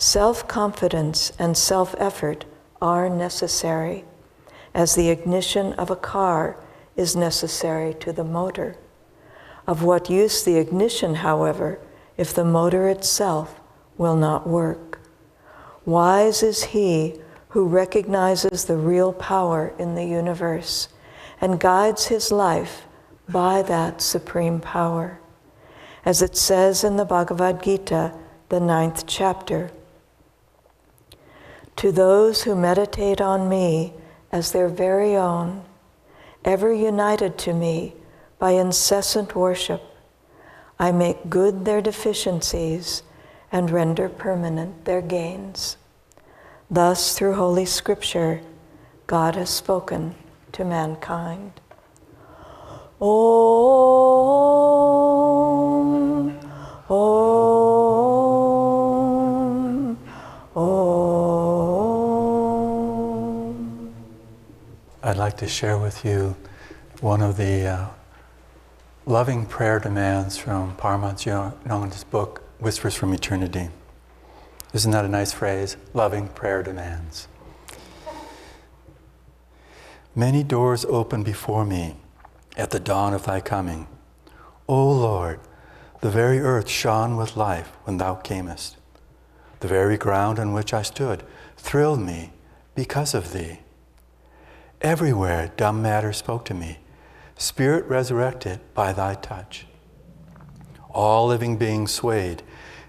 Self-confidence and self-effort are necessary, as the ignition of a car is necessary to the motor. Of what use the ignition, however, if the motor itself will not work? Wise is he who recognizes the real power in the universe and guides his life by that supreme power. As it says in the Bhagavad Gita, the 9th chapter, "To those who meditate on me as their very own, ever united to me by incessant worship, I make good their deficiencies and render permanent their gains." Thus, through Holy Scripture, God has spoken to mankind. Om, Om, Om. I'd like to share with you one of the loving prayer demands from Parvati Yogananda's book, Whispers from Eternity. Isn't that a nice phrase? Loving prayer demands. Many doors open before me at the dawn of thy coming. O Lord, the very earth shone with life when thou camest. The very ground on which I stood thrilled me because of thee. Everywhere dumb matter spoke to me, spirit resurrected by thy touch. All living beings swayed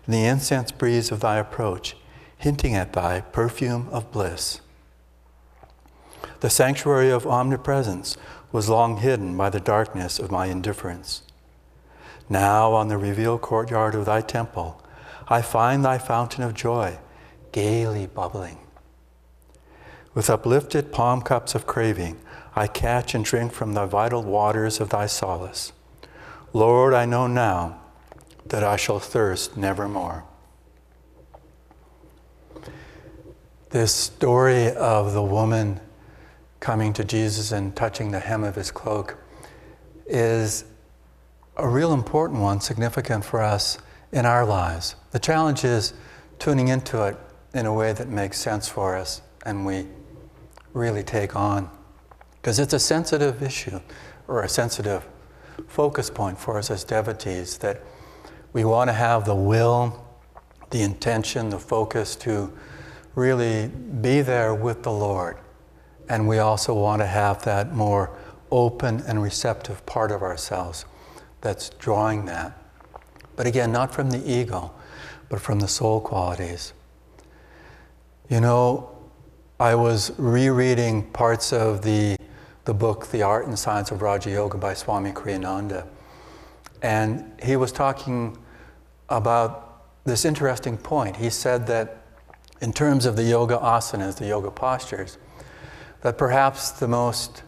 in the incense breeze of thy approach, hinting at thy perfume of bliss. The sanctuary of omnipresence was long hidden by the darkness of my indifference. Now on the revealed courtyard of thy temple, I find thy fountain of joy gaily bubbling. With uplifted palm cups of craving, I catch and drink from the vital waters of thy solace. Lord, I know now that I shall thirst nevermore. This story of the woman coming to Jesus and touching the hem of his cloak is a real important one, significant for us in our lives. The challenge is tuning into it in a way that makes sense for us and we really take on. Because it's a sensitive issue or a sensitive focus point for us as devotees, that we want to have the will, the intention, the focus to really be there with the Lord. And we also want to have that more open and receptive part of ourselves that's drawing that. But again, not from the ego, but from the soul qualities. You know, I was rereading parts of the book, The Art and Science of Raja Yoga by Swami Kriyananda. And he was talking about this interesting point. He said that in terms of the yoga asanas, the yoga postures, that perhaps the most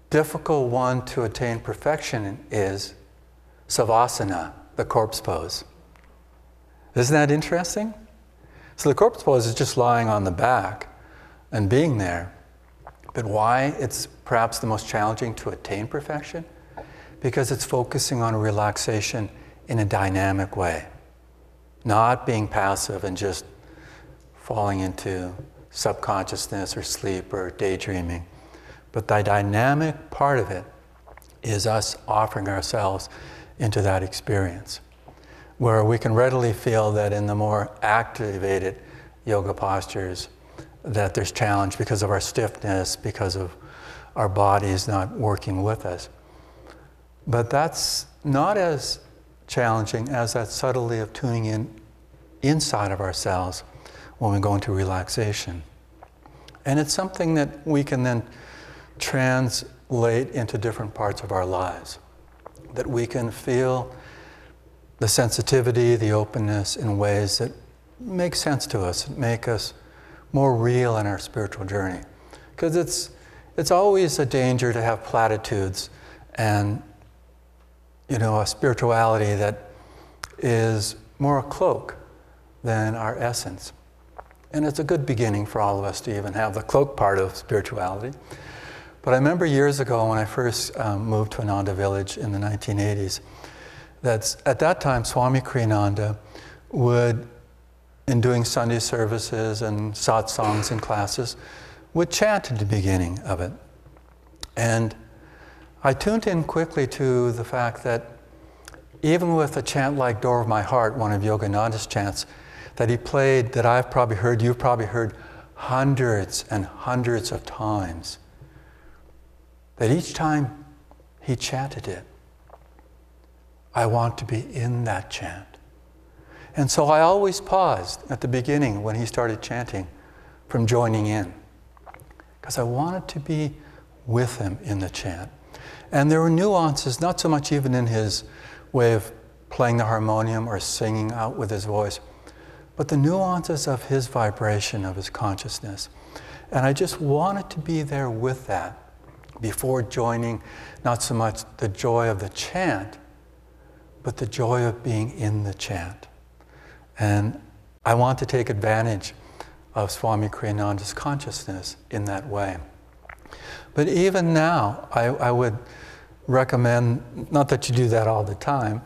difficult one to attain perfection is savasana, the corpse pose. Isn't that interesting? So the corpse pose is just lying on the back and being there. But why it's perhaps the most challenging to attain perfection? Because it's focusing on relaxation in a dynamic way. Not being passive and just falling into subconsciousness or sleep or daydreaming. But the dynamic part of it is us offering ourselves into that experience, where we can readily feel that in the more activated yoga postures that there's challenge because of our stiffness, because of our bodies not working with us. But that's not as challenging as that subtlety of tuning in inside of ourselves when we go into relaxation. And it's something that we can then translate into different parts of our lives, that we can feel the sensitivity, the openness in ways that make sense to us, make us more real in our spiritual journey. Because it's always a danger to have platitudes and, you know, a spirituality that is more a cloak than our essence. And it's a good beginning for all of us to even have the cloak part of spirituality. But I remember years ago when I first moved to Ananda Village in the 1980s, at that time Swami Kriyananda would in doing Sunday services and satsangs and classes, would chant at the beginning of it. And I tuned in quickly to the fact that even with a chant like Door of My Heart, one of Yogananda's chants, that he played, that I've probably heard, you've probably heard hundreds and hundreds of times, that each time he chanted it, I want to be in that chant. And so I always paused at the beginning when he started chanting from joining in, because I wanted to be with him in the chant. And there were nuances, not so much even in his way of playing the harmonium or singing out with his voice, but the nuances of his vibration, of his consciousness. And I just wanted to be there with that before joining, not so much the joy of the chant, but the joy of being in the chant. And I want to take advantage of Swami Kriyananda's consciousness in that way. But even now, I would recommend, not that you do that all the time,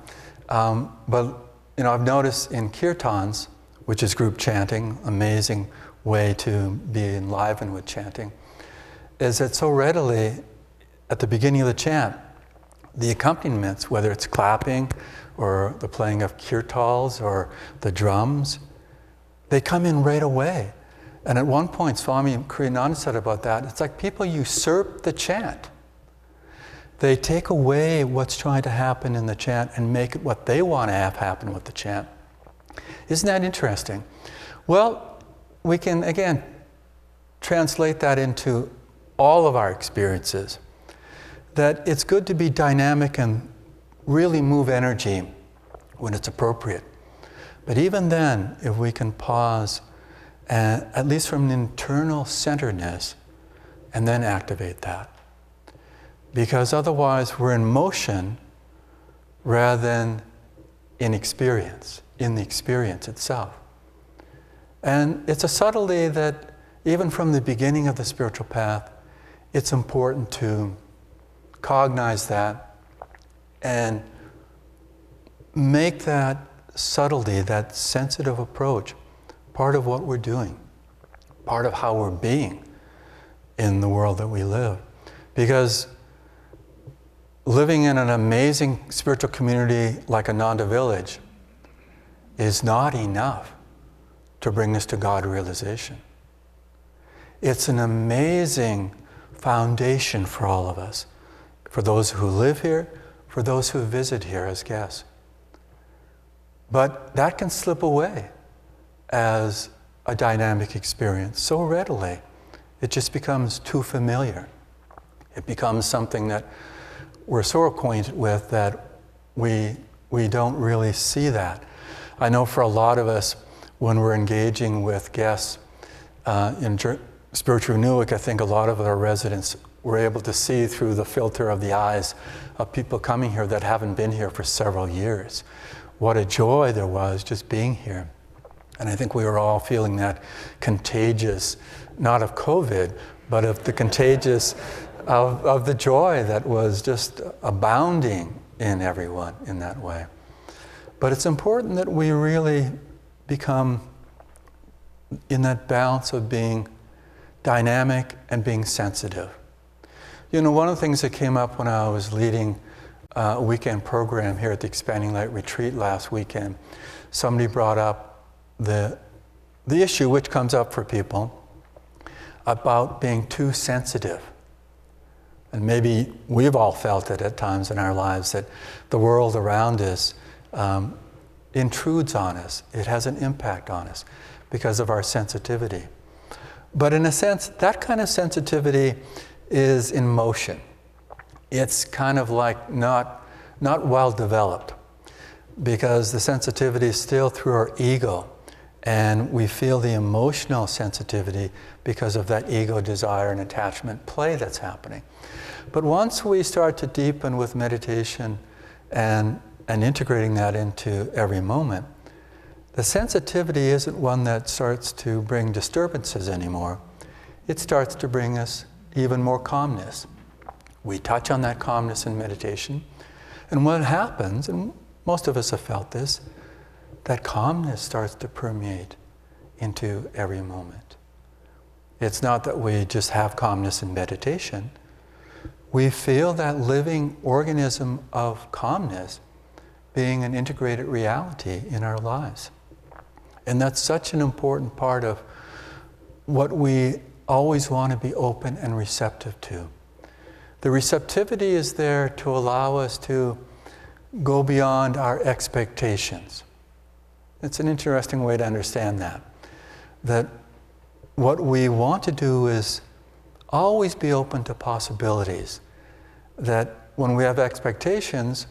but I've noticed in kirtans, which is group chanting, amazing way to be enlivened with chanting, is that so readily at the beginning of the chant, the accompaniments, whether it's clapping or the playing of kirtals or the drums, they come in right away. And at one point, Swami Kriyananda said about that, it's like people usurp the chant. They take away what's trying to happen in the chant and make it what they want to have happen with the chant. Isn't that interesting? Well, we can, again, translate that into all of our experiences. That it's good to be dynamic and really move energy when it's appropriate. But even then, if we can pause, at least from an internal centeredness, and then activate that. Because otherwise we're in motion rather than in experience, in the experience itself. And it's a subtlety that even from the beginning of the spiritual path, it's important to cognize that and make that subtlety, that sensitive approach, part of what we're doing, part of how we're being in the world that we live. Because living in an amazing spiritual community like Ananda Village is not enough to bring us to God realization. It's an amazing foundation for all of us, for those who live here, for those who visit here as guests. But that can slip away as a dynamic experience so readily. It just becomes too familiar. It becomes something that we're so acquainted with that we don't really see that. I know for a lot of us, when we're engaging with guests in spiritual renewal, I think a lot of our residents were able to see through the filter of the eyes of people coming here that haven't been here for several years. What a joy there was just being here. And I think we were all feeling that contagious, not of COVID, but of the contagious of the joy that was just abounding in everyone in that way. But it's important that we really become in that balance of being dynamic and being sensitive. One of the things that came up when I was leading a weekend program here at the Expanding Light Retreat last weekend, somebody brought up the issue which comes up for people about being too sensitive. And maybe we've all felt it at times in our lives that the world around us intrudes on us. It has an impact on us because of our sensitivity. But in a sense, that kind of sensitivity is in motion. It's kind of like not well developed, because the sensitivity is still through our ego, and we feel the emotional sensitivity because of that ego desire and attachment play that's happening. But once we start to deepen with meditation and integrating that into every moment, the sensitivity isn't one that starts to bring disturbances anymore. It starts to bring us even more calmness. We touch on that calmness in meditation, and what happens, and most of us have felt this, that calmness starts to permeate into every moment. It's not that we just have calmness in meditation. We feel that living organism of calmness being an integrated reality in our lives. And that's such an important part of what we always want to be open and receptive to. The receptivity is there to allow us to go beyond our expectations. It's an interesting way to understand that. That what we want to do is always be open to possibilities. That when we have expectations,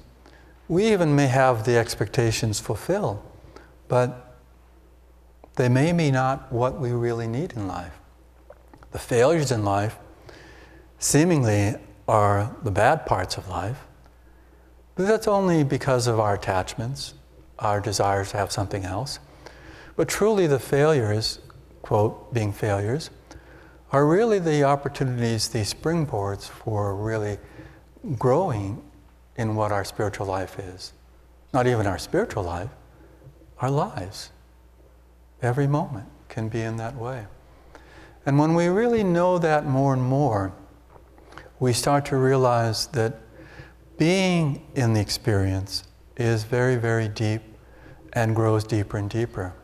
we even may have the expectations fulfilled, but they may be not what we really need in life. The failures in life seemingly are the bad parts of life, but that's only because of our attachments, our desires to have something else. But truly the failures, quote, being failures, are really the opportunities, the springboards for really growing in what our spiritual life is. Not even our spiritual life, our lives. Every moment can be in that way. And when we really know that more and more, we start to realize that being in the experience is very, very deep and grows deeper and deeper.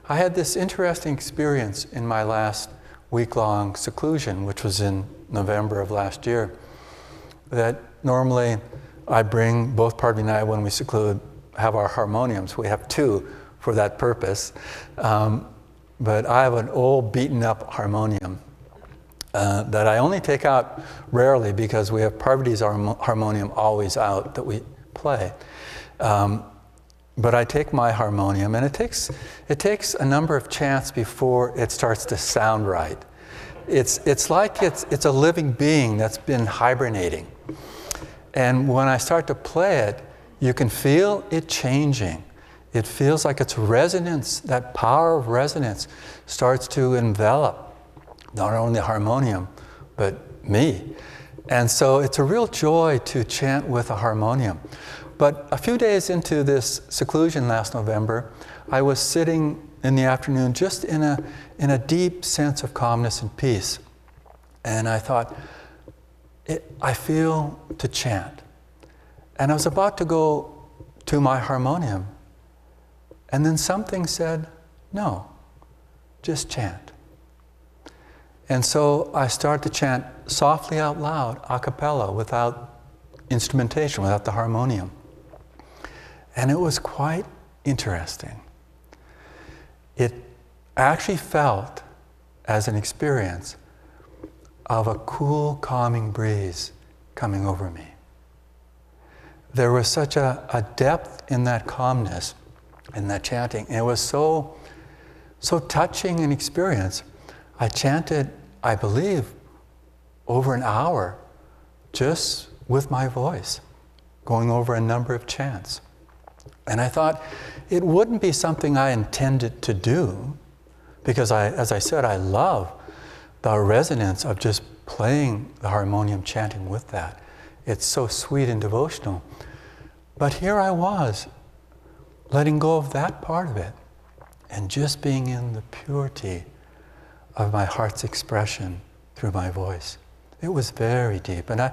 I had this interesting experience in my last week-long seclusion, which was in November of last year, that normally I bring, both Parvati and I, when we seclude, have our harmoniums. We have two for that purpose. But I have an old beaten up harmonium that I only take out rarely because we have Parvati's harmonium always out that we play. But I take my harmonium, and it takes a number of chants before it starts to sound right. It's like it's a living being that's been hibernating. And when I start to play it, you can feel it changing. It feels like its resonance, that power of resonance, starts to envelop not only the harmonium, but me. And so it's a real joy to chant with a harmonium. But a few days into this seclusion last November, I was sitting in the afternoon just in a deep sense of calmness and peace. And I thought, I feel to chant. And I was about to go to my harmonium. And then something said, no, just chant. And so I started to chant softly out loud, a cappella, without instrumentation, without the harmonium. And it was quite interesting. It actually felt as an experience of a cool, calming breeze coming over me. There was such a depth in that calmness, in that chanting. And it was so touching an experience. I chanted, I believe, over an hour just with my voice, going over a number of chants. And I thought it wouldn't be something I intended to do, because as I said, I love the resonance of just playing the harmonium, chanting with that. It's so sweet and devotional. But here I was, letting go of that part of it and just being in the purity of my heart's expression through my voice. It was very deep. And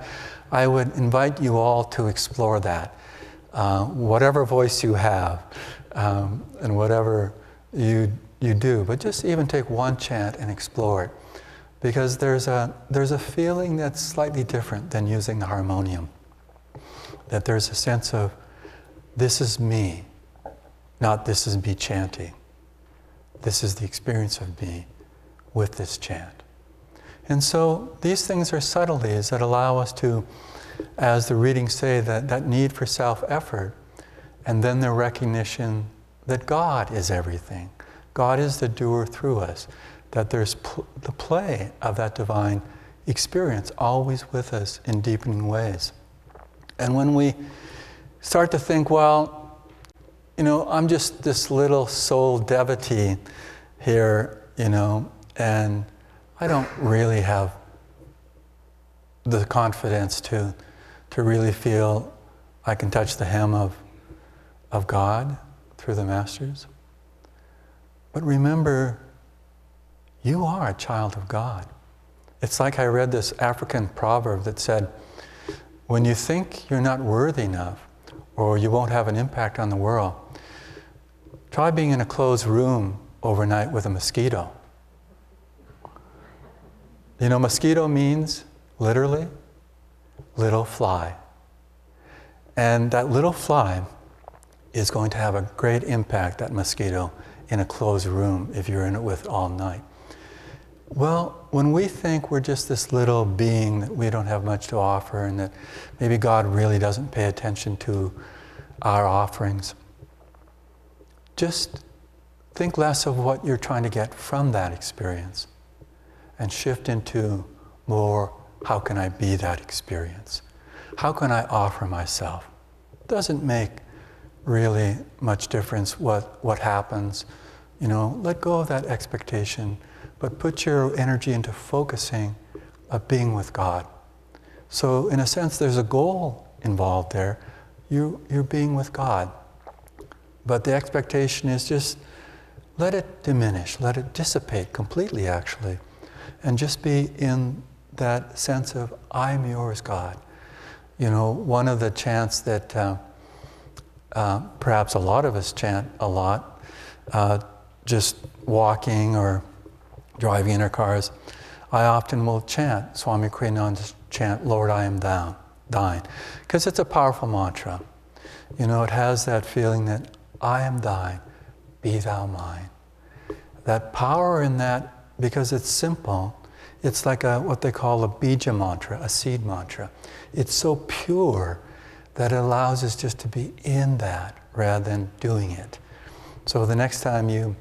I would invite you all to explore that. Whatever voice you have and whatever you do, but just even take one chant and explore it. Because there's a feeling that's slightly different than using the harmonium. That there's a sense of, this is me, not this is me chanting. This is the experience of me with this chant. And so these things are subtleties that allow us to, as the readings say, that need for self-effort, and then the recognition that God is everything. God is the doer through us, that there's the play of that divine experience always with us in deepening ways. And when we start to think, well, I'm just this little soul devotee here, and I don't really have the confidence to really feel I can touch the hem of God through the masters. But remember you are a child of God. It's like I read this African proverb that said, when you think you're not worthy enough or you won't have an impact on the world, try being in a closed room overnight with a mosquito. You know, mosquito means, literally, little fly. And that little fly is going to have a great impact, that mosquito, in a closed room if you're in it with all night. Well, when we think we're just this little being that we don't have much to offer and that maybe God really doesn't pay attention to our offerings, just think less of what you're trying to get from that experience and shift into more, how can I be that experience? How can I offer myself? It doesn't make really much difference what happens. You know, let go of that expectation, but put your energy into focusing of being with God. So in a sense, there's a goal involved there. You're being with God. But the expectation is just let it diminish, let it dissipate completely actually, and just be in that sense of, I'm yours, God. You know, one of the chants that perhaps a lot of us chant a lot, just walking or driving in our cars, I often will chant Swami Kriyananda's chant, Lord, I am thine, because it's a powerful mantra. You know, it has that feeling that I am thine, be thou mine. That power in that, because it's simple, it's like what they call a bija mantra, a seed mantra. It's so pure that it allows us just to be in that rather than doing it. So the next time you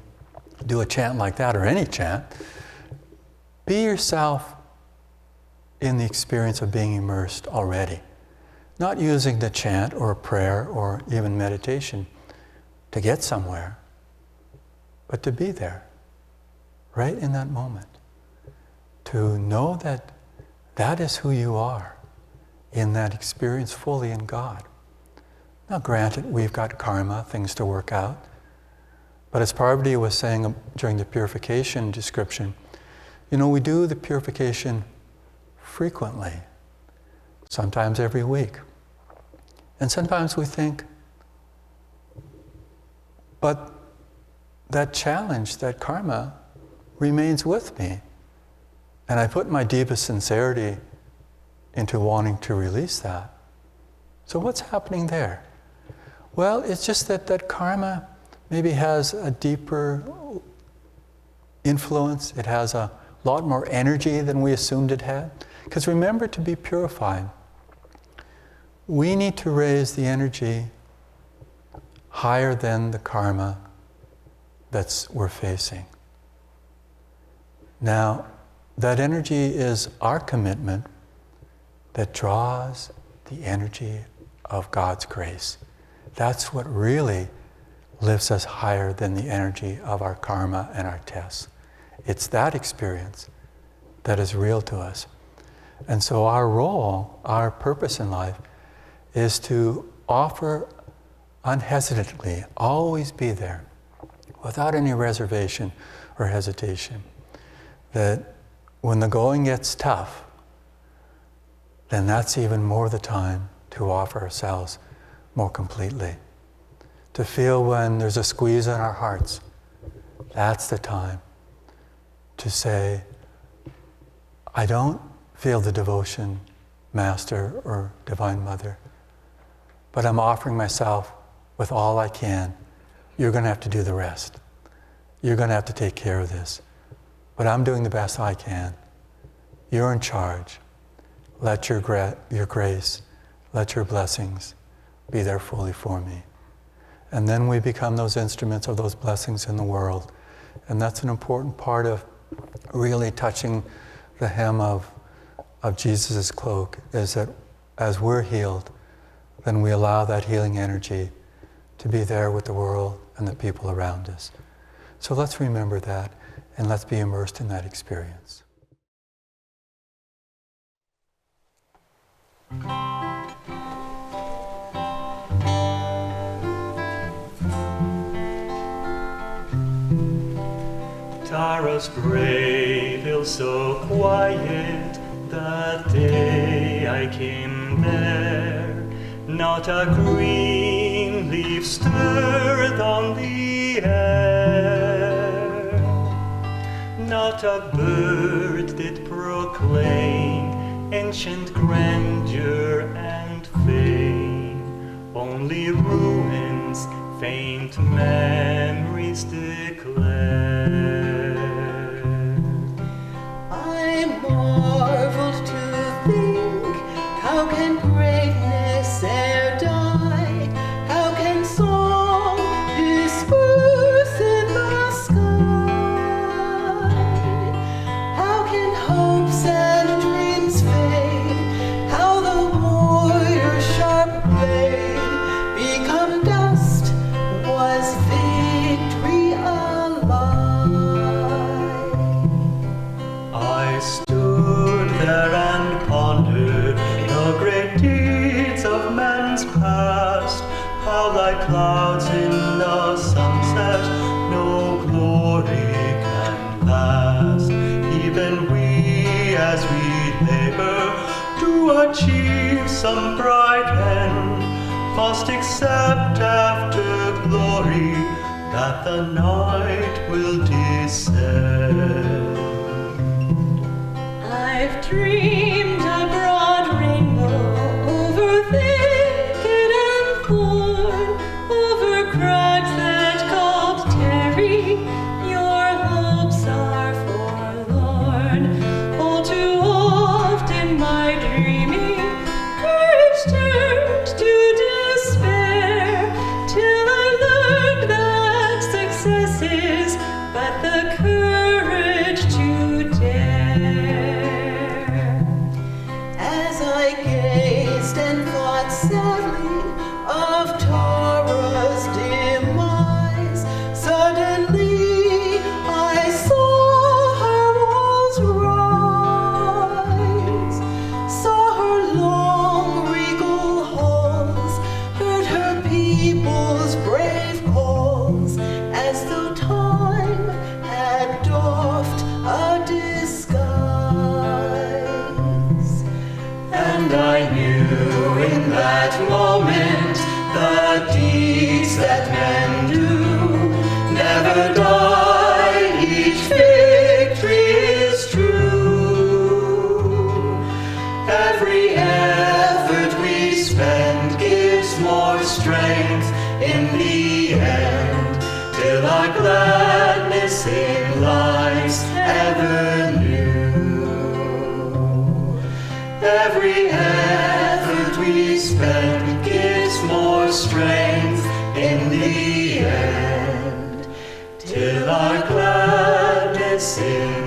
do a chant like that, or any chant, be yourself in the experience of being immersed already. Not using the chant or prayer or even meditation to get somewhere, but to be there, right in that moment. To know that that is who you are in that experience fully in God. Now granted, we've got karma, things to work out, but as Parvati was saying during the purification description, you know, we do the purification frequently, sometimes every week. And sometimes we think, but that challenge, that karma, remains with me. And I put my deepest sincerity into wanting to release that. So what's happening there? Well, it's just that that karma maybe has a deeper influence. It has a lot more energy than we assumed it had. Because remember, to be purified, we need to raise the energy higher than the karma we're facing. Now, that energy is our commitment that draws the energy of God's grace. That's what really lifts us higher than the energy of our karma and our tests. It's that experience that is real to us. And so our role, our purpose in life, is to offer unhesitantly, always be there, without any reservation or hesitation, that when the going gets tough, then that's even more the time to offer ourselves more completely. To feel when there's a squeeze in our hearts, that's the time to say, I don't feel the devotion, Master or Divine Mother, but I'm offering myself with all I can. You're going to have to do the rest. You're going to have to take care of this. But I'm doing the best I can. You're in charge. Let your grace, let your blessings be there fully for me. And then we become those instruments of those blessings in the world. And that's an important part of really touching the hem of Jesus' cloak, is that as we're healed, then we allow that healing energy to be there with the world and the people around us. So let's remember that, and let's be immersed in that experience. Tara's brave hill so quiet, that day I came there, not a green leaf stirred on the air, not a bird did proclaim ancient grandeur and fame, only ruins, faint memories declare. I marveled to think, how can greatness e'er die? How can song disperse in the sky? How can hopes and dreams fade? How the warrior's sharp blade become dust? Was victory alive? I stood there and pondered the great deeds of man's past, how like clouds in the sunset no glory can last. Even we, as we labor to achieve some bright end, must accept after glory that the night will descend. I've dreamed a broad rainbow over thicket and thorn, over crags that called tarry, your hopes are forlorn. All too often my dreaming courage turned to despair, till I learned that success is but the courage to dare. As I gazed and thought sadly of Tara's demise, suddenly I saw her walls rise, saw her long regal halls, heard her people's brave calls, as though time had doffed a disguise. And I knew in that moment the deeds that men do never die, each victory is true. Every effort we spend gives more strength in the end, till our gladness in life's ever new. Every effort we spend gives more strength in the end, till our gladness in